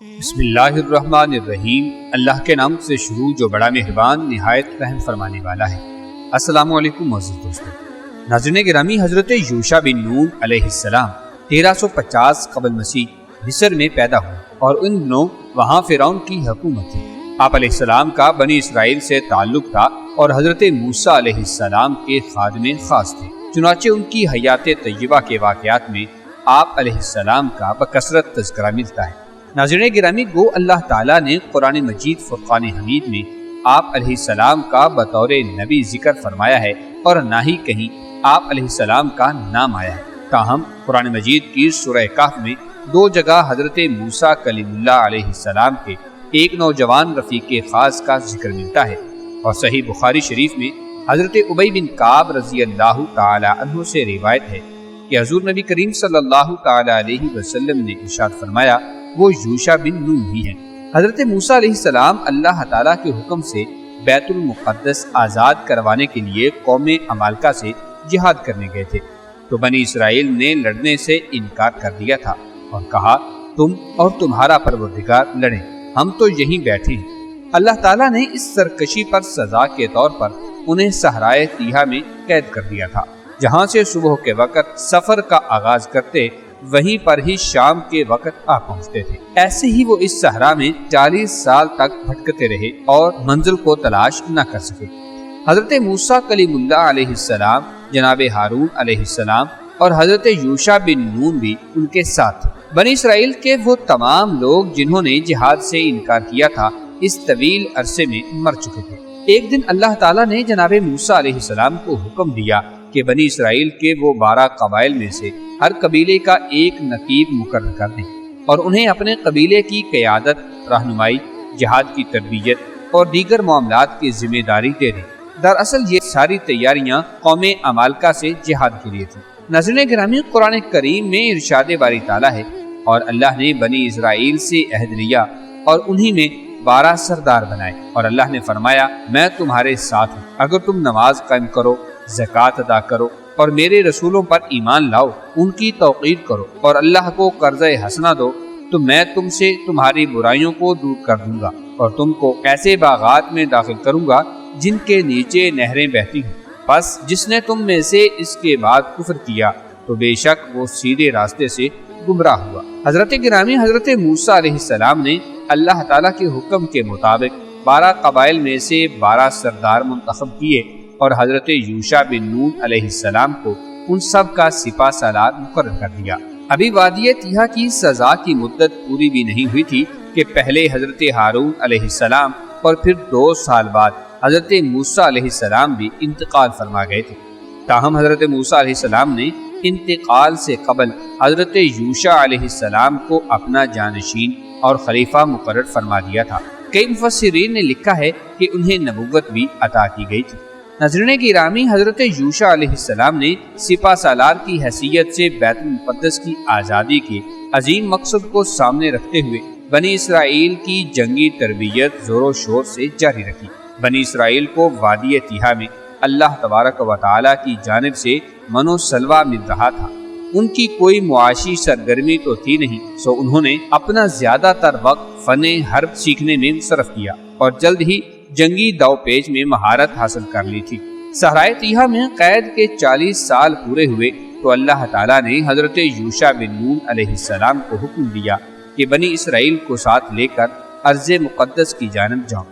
بسم اللہ الرحمن الرحیم۔ اللہ کے نام سے شروع جو بڑا مہربان نہایت رحم فرمانے والا ہے۔ السلام علیکم معزز دوستو۔ ناظرین گرامی، حضرت یوشع بن نون علیہ السلام 1350 قبل مسیح مصر میں پیدا ہوئے اور ان دنوں وہاں فرعون کی حکومت تھی۔ آپ علیہ السلام کا بنی اسرائیل سے تعلق تھا اور حضرت موسیٰ علیہ السلام کے خادم خاص تھے۔ چنانچہ ان کی حیات طیبہ کے واقعات میں آپ علیہ السلام کا بکثرت تذکرہ ملتا ہے۔ ناظرین گرامی، گو اللہ تعالیٰ نے قرآن مجید فرقان حمید میں آپ علیہ السلام کا بطور نبی ذکر فرمایا ہے اور نہ ہی کہیں آپ علیہ السلام کا نام آیا ہے۔ تاہم قرآن مجید کی سورہ کہف میں 2 جگہ حضرت موسیٰ کلیم اللہ علیہ السلام کے ایک نوجوان رفیق خاص کا ذکر ملتا ہے، اور صحیح بخاری شریف میں حضرت ابی بن کعب رضی اللہ تعالی عنہ سے روایت ہے کہ حضور نبی کریم صلی اللہ تعالی علیہ وسلم نے ارشاد فرمایا، وہ یوشع بن نون ہی ہیں۔ حضرت موسیٰ علیہ السلام اللہ تعالیٰ کے حکم سے بیت المقدس آزاد کروانے کے لیے قوم عمالقہ سے جہاد کرنے گئے تھے، تو بنی اسرائیل نے لڑنے سے انکار کر دیا تھا اور کہا، تم اور تمہارا پروردگار لڑیں، ہم تو یہیں بیٹھے ہیں۔ اللہ تعالیٰ نے اس سرکشی پر سزا کے طور پر انہیں صحرائے تیہا میں قید کر دیا تھا، جہاں سے صبح کے وقت سفر کا آغاز کرتے وہیں پر ہی شام کے وقت آ پہنچتے تھے۔ ایسے ہی وہ اس صحرا میں 40 سال تک بھٹکتے رہے اور منزل کو تلاش نہ کر سکے۔ حضرت موسیٰ کلیم اللہ علیہ السلام، جناب ہارون علیہ السلام اور حضرت یوشع بن نون بھی ان کے ساتھ تھے۔ بنی اسرائیل کے وہ تمام لوگ جنہوں نے جہاد سے انکار کیا تھا اس طویل عرصے میں مر چکے تھے۔ ایک دن اللہ تعالیٰ نے جناب موسیٰ علیہ السلام کو حکم دیا کہ بنی اسرائیل کے وہ 12 قبائل میں سے ہر قبیلے کا ایک نقیب مقرر کر دیں اور انہیں اپنے قبیلے کی قیادت، رہنمائی، جہاد کی تربیت اور دیگر معاملات کی ذمہ داری دے دیں۔ دراصل یہ ساری تیاریاں قوم عمالقہ سے جہاد کے لیے تھیں۔ ناظرین گرامی، قرآن کریم میں ارشاد باری تعالیٰ ہے، اور اللہ نے بنی اسرائیل سے عہد لیا اور انہی میں 12 سردار بنائے، اور اللہ نے فرمایا، میں تمہارے ساتھ ہوں، اگر تم نماز قائم کرو، زکوٰۃ ادا کرو اور میرے رسولوں پر ایمان لاؤ، ان کی توقیر کرو اور اللہ کو قرض حسنہ دو، تو میں تم سے تمہاری برائیوں کو دور کر دوں گا اور تم کو ایسے باغات میں داخل کروں گا جن کے نیچے نہریں بہتی ہوں۔ پس جس نے تم میں سے اس کے بعد کفر کیا تو بے شک وہ سیدھے راستے سے گمراہ ہوا۔ حضرت گرامی، حضرت موسیٰ علیہ السلام نے اللہ تعالیٰ کے حکم کے مطابق 12 قبائل میں سے 12 سردار منتخب کیے اور حضرت یوشع بن نون علیہ السلام کو ان سب کا سپہ سالار مقرر کر دیا۔ ابھی وادی تیہا کی سزا کی مدت پوری بھی نہیں ہوئی تھی کہ پہلے حضرت ہارون علیہ السلام اور پھر 2 سال بعد حضرت موسیٰ علیہ السلام بھی انتقال فرما گئے تھے۔ تاہم حضرت موسیٰ علیہ السلام نے انتقال سے قبل حضرت یوشع علیہ السلام کو اپنا جانشین اور خلیفہ مقرر فرما دیا تھا۔ کئی مفسرین نے لکھا ہے کہ انہیں نبوت بھی عطا کی گئی تھی۔ ناظرین گرامی، حضرت یوشع علیہ السلام نے سپہ سالار کی حیثیت سے بیت المقدس کی آزادی کے عظیم مقصد کو سامنے رکھتے ہوئے بنی اسرائیل کی جنگی تربیت زور و شور سے جاری رکھی۔ بنی اسرائیل کو وادی تیہا میں اللہ تبارک و تعالیٰ کی جانب سے من و سلوہ مل رہا تھا۔ ان کی کوئی معاشی سرگرمی تو تھی نہیں، سو انہوں نے اپنا زیادہ تر وقت فن حرب سیکھنے میں صرف کیا اور جلد ہی جنگی داؤ پیچ میں مہارت حاصل کر لی تھی۔ صحرائے تیہا میں قید کے 40 سال پورے ہوئے تو اللہ تعالیٰ نے حضرت یوشع بن نون علیہ السلام کو حکم دیا کہ بنی اسرائیل کو ساتھ لے کر ارض مقدس کی جانب جاؤ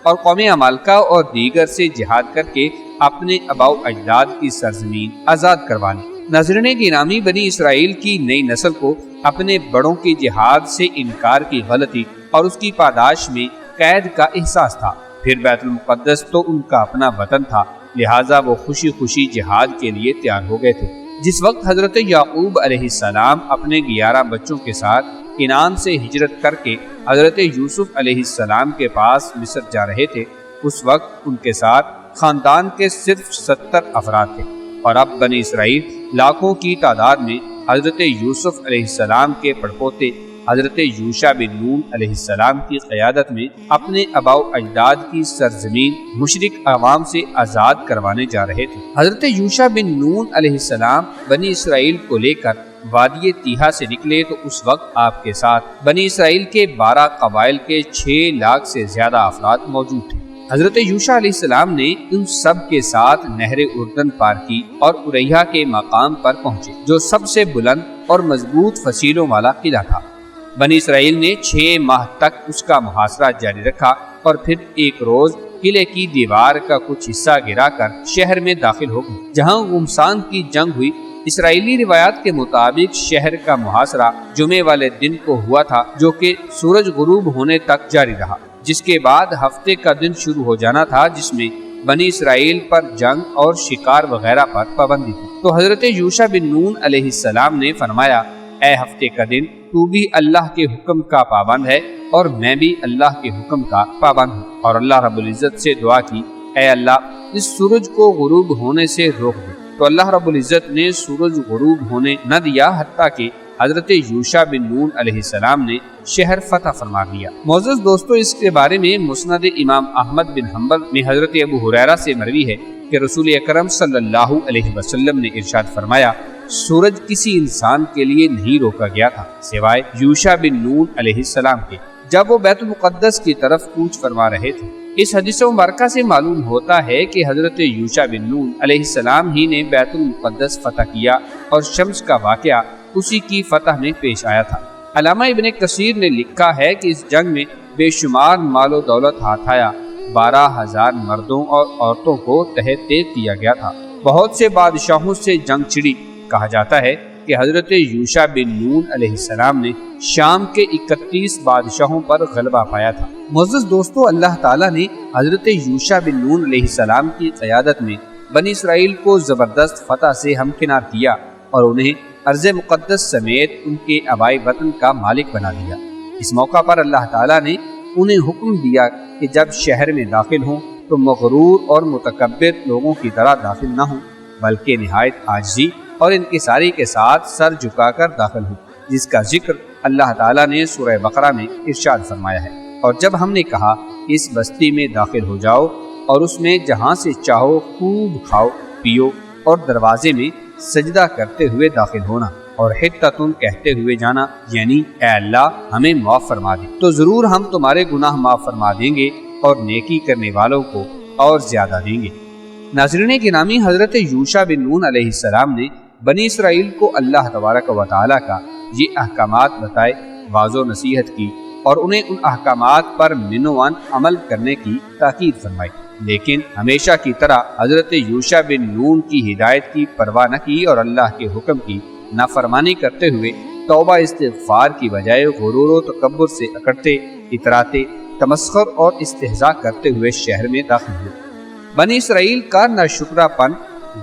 اور قوم عمالقہ اور دیگر سے جہاد کر کے اپنے آباء و اجداد کی سرزمین آزاد کروانی۔ ناظرین گرامی، بنی اسرائیل کی نئی نسل کو اپنے بڑوں کی جہاد سے انکار کی غلطی اور اس کی پاداش میں قید کا احساس تھا۔ پھر بیت المقدس تو ان کا اپنا وطن تھا، لہٰذا وہ خوشی خوشی جہاد کے لیے تیار ہو گئے تھے۔ جس وقت حضرت یعقوب علیہ السلام اپنے 11 بچوں کے ساتھ کنعان سے ہجرت کر کے حضرت یوسف علیہ السلام کے پاس مصر جا رہے تھے، اس وقت ان کے ساتھ خاندان کے صرف 70 افراد تھے، اور اب بنی اسرائیل لاکھوں کی تعداد میں حضرت یوسف علیہ السلام کے پڑپوتے حضرت یوشع بن نون علیہ السلام کی قیادت میں اپنے آباء و اجداد کی سرزمین مشرک عوام سے آزاد کروانے جا رہے تھے۔ حضرت یوشع بن نون علیہ السلام بنی اسرائیل کو لے کر وادی تیہا سے نکلے تو اس وقت آپ کے ساتھ بنی اسرائیل کے 12 قبائل کے 6 لاکھ سے زیادہ افراد موجود تھے۔ حضرت یوشع علیہ السلام نے ان سب کے ساتھ نہر اردن پار کی اور اریحا کے مقام پر پہنچے، جو سب سے بلند اور مضبوط فصیلوں والا قلعہ تھا۔ بنی اسرائیل نے 6 ماہ تک اس کا محاصرہ جاری رکھا اور پھر ایک روز قلعے کی دیوار کا کچھ حصہ گرا کر شہر میں داخل ہو گئے، جہاں غمسان کی جنگ ہوئی۔ اسرائیلی روایات کے مطابق شہر کا محاصرہ جمعے والے دن کو ہوا تھا، جو کہ سورج غروب ہونے تک جاری رہا، جس کے بعد ہفتے کا دن شروع ہو جانا تھا، جس میں بنی اسرائیل پر جنگ اور شکار وغیرہ پر پابندی تھی۔ تو حضرت یوشع بن نون علیہ السلام نے فرمایا، اے ہفتے کا دن، تو بھی اللہ کے حکم کا پابند ہے اور میں بھی اللہ کے حکم کا پابند ہوں۔ اور اللہ رب العزت سے دعا کی، اے اللہ اس سورج کو غروب ہونے سے روک دے۔ تو اللہ رب العزت نے سورج غروب ہونے نہ دیا، حتیٰ کہ حضرت یوشع بن نون علیہ السلام نے شہر فتح فرما لیا۔ معزز دوستو، اس کے بارے میں مسند امام احمد بن حنبل میں حضرت ابو ہریرہ سے مروی ہے کہ رسول اکرم صلی اللہ علیہ وسلم نے ارشاد فرمایا، سورج کسی انسان کے لیے نہیں روکا گیا تھا سوائے یوشع بن نون علیہ السلام کے، جب وہ بیت المقدس کی طرف کوچ فرما رہے تھے۔ اس حدیث مبارکہ سے معلوم ہوتا ہے کہ حضرت یوشع بن نون علیہ السلام ہی نے بیت المقدس فتح کیا اور شمس کا واقعہ اسی کی فتح میں پیش آیا تھا۔ علامہ ابن کثیر نے لکھا ہے کہ اس جنگ میں بے شمار مال و دولت ہاتھ آیا، 12,000 مردوں اور عورتوں کو تحت تیز کیا گیا تھا۔ بہت سے بادشاہوں سے جنگ چھڑی۔ کہا جاتا ہے کہ حضرت یوشع بن نون علیہ السلام نے شام کے 31 بادشاہوں پر غلبہ پایا تھا۔ معزز دوستو، اللہ تعالیٰ نے حضرت یوشع بن نون علیہ السلام کی قیادت میں بنی اسرائیل کو زبردست فتح سے ہمکنار کیا اور انہیں ارض مقدس سمیت ان کے آبائی وطن کا مالک بنا دیا۔ اس موقع پر اللہ تعالیٰ نے انہیں حکم دیا کہ جب شہر میں داخل ہوں تو مغرور اور متکبر لوگوں کی طرح داخل نہ ہوں، بلکہ نہایت عاجزی اور انکساری کے ساتھ سر جھکا کر داخل ہوں، جس کا ذکر اللہ تعالیٰ نے سورہ بقرہ میں ارشاد فرمایا ہے۔ اور جب ہم نے کہا اس بستی میں داخل ہو جاؤ اور اس میں جہاں سے چاہو خوب کھاؤ پیو، اور دروازے میں سجدہ کرتے ہوئے داخل ہونا اور حتتن کہتے ہوئے جانا، یعنی اے اللہ ہمیں معاف فرما دے، تو ضرور ہم تمہارے گناہ معاف فرما دیں گے اور نیکی کرنے والوں کو اور زیادہ دیں گے۔ ناظرین گرامی، حضرت یوشع بن نون علیہ السلام نے بنی اسرائیل کو اللہ تبارک و تعالیٰ کا یہ احکامات بتائے، واضح و نصیحت کی اور انہیں ان احکامات پر منوان عمل کرنے کی تاکید فرمائی، لیکن ہمیشہ کی طرح حضرت یوشع بن نون کی ہدایت کی پرواہ نہ کی اور اللہ کے حکم کی نافرمانی کرتے ہوئے توبہ استغفار کی بجائے غرور و تکبر سے اکڑتے، اتراتے، تمسخر اور استہزاء کرتے ہوئے شہر میں داخل ہوئے۔ بنی اسرائیل کا ناشکرہ پن،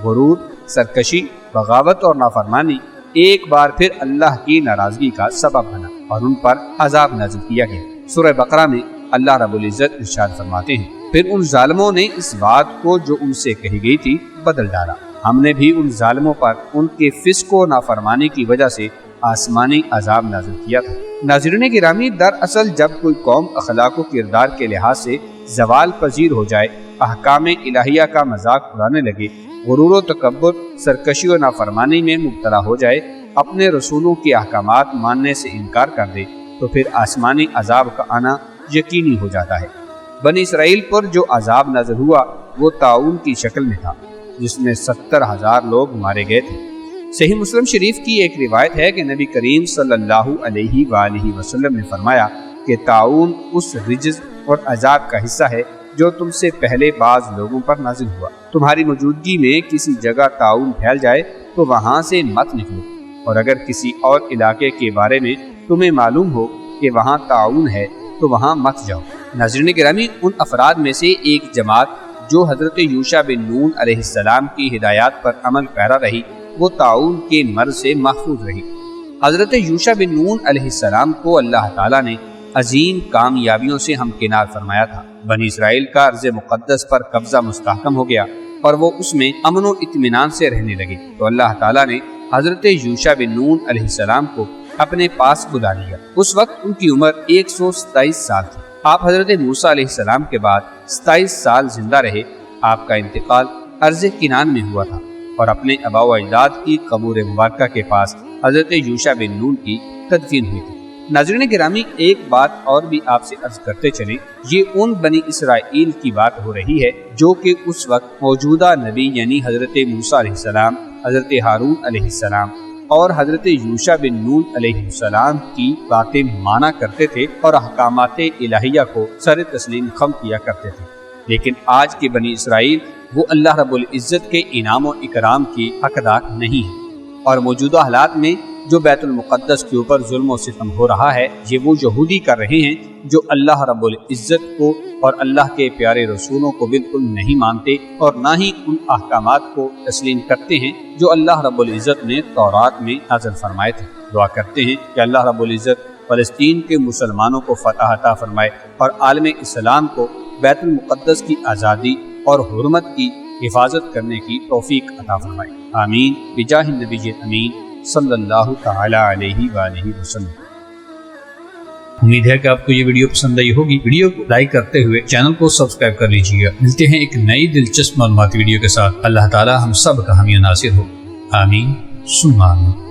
غرور، سرکشی، بغاوت اور نافرمانی ایک بار پھر اللہ کی ناراضگی کا سبب بنا اور ان پر عذاب نازل کیا گیا۔ سورہ بقرہ میں اللہ رب العزت ارشاد فرماتے ہیں، پھر ان ظالموں نے اس بات کو جو ان سے کہی گئی تھی بدل ڈالا، ہم نے بھی ان ظالموں پر ان کے فسق و نافرمانی کی وجہ سے آسمانی عذاب نازل کیا تھا۔ ناظرین گرامی، دراصل جب کوئی قوم اخلاق و کردار کے لحاظ سے زوال پذیر ہو جائے، احکام الہیہ کا مذاق اڑانے لگے، غرور و تکبر، سرکشی و نافرمانی میں مبتلا ہو جائے، اپنے رسولوں کے احکامات ماننے سے انکار کر دے، تو پھر آسمانی عذاب کا آنا یقینی ہو جاتا ہے۔ بنی اسرائیل پر جو عذاب نازل ہوا وہ طاعون کی شکل میں تھا، جس میں 70,000 لوگ مارے گئے تھے۔ صحیح مسلم شریف کی ایک روایت ہے کہ نبی کریم صلی اللہ علیہ وآلہ وسلم نے فرمایا کہ طاعون اس رجز اور عذاب کا حصہ ہے جو تم سے پہلے بعض لوگوں پر نازل ہوا۔ تمہاری موجودگی میں کسی جگہ طاعون پھیل جائے تو وہاں سے مت نکلو، اور اگر کسی اور علاقے کے بارے میں تمہیں معلوم ہو کہ وہاں طاعون ہے تو وہاں مت جاؤ۔ ناظرین گرامی، ان افراد میں سے ایک جماعت جو حضرت یوشع بن نون علیہ السلام کی ہدایات پر عمل پیرا رہی، وہ طاعون کے مرض سے محفوظ رہی۔ حضرت یوشع بن نون علیہ السلام کو اللہ تعالیٰ نے عظیم کامیابیوں سے ہمکنار فرمایا تھا۔ بنی اسرائیل کا ارض مقدس پر قبضہ مستحکم ہو گیا اور وہ اس میں امن و اطمینان سے رہنے لگے، تو اللہ تعالیٰ نے حضرت یوشع بن نون علیہ السلام کو اپنے پاس بلا لیا۔ اس وقت ان کی عمر 127 سال تھی۔ آپ حضرت موسیٰ علیہ السلام کے بعد 27 سال زندہ رہے۔ آپ کا انتقال ارض کنعان میں ہوا تھا اور اپنے آباء و اجداد کی قبور مبارکہ کے پاس حضرت یوشع بن نون کی تدفین ہوئی تھی۔ ناظرین گرامی، ایک بات اور بھی آپ سے عرض کرتے چلیں، یہ ان بنی اسرائیل کی بات ہو رہی ہے جو کہ اس وقت موجودہ نبی یعنی حضرت موسیٰ علیہ السلام، حضرت ہارون علیہ السلام اور حضرت یوشع بن نون علیہ السلام کی باتیں مانا کرتے تھے اور احکامات الہیہ کو سر تسلیم خم کیا کرتے تھے۔ لیکن آج کے بنی اسرائیل وہ اللہ رب العزت کے انعام و اکرام کی حقدار نہیں ہے، اور موجودہ حالات میں جو بیت المقدس کے اوپر ظلم و ستم ہو رہا ہے یہ وہ یہودی کر رہے ہیں جو اللہ رب العزت کو اور اللہ کے پیارے رسولوں کو بالکل نہیں مانتے اور نہ ہی ان احکامات کو تسلیم کرتے ہیں جو اللہ رب العزت نے تورات میں نازل فرمائے تھے۔ دعا کرتے ہیں کہ اللہ رب العزت فلسطین کے مسلمانوں کو فتح عطا فرمائے اور عالم اسلام کو بیت المقدس کی آزادی اور حرمت کی حفاظت کرنے کی توفیق عطا فرمائے، آمین بجاہ النبی امین صلی اللہ تعالی علیہ وآلہ وسلم۔ امید ہے کہ آپ کو یہ ویڈیو پسند آئی ہوگی۔ ویڈیو کو لائک کرتے ہوئے چینل کو سبسکرائب کر لیجیے گا۔ ملتے ہیں ایک نئی دلچسپ معلوماتی ویڈیو کے ساتھ۔ اللہ تعالی ہم سب کا حامی و ناصر ہو، آمین ثم آمین۔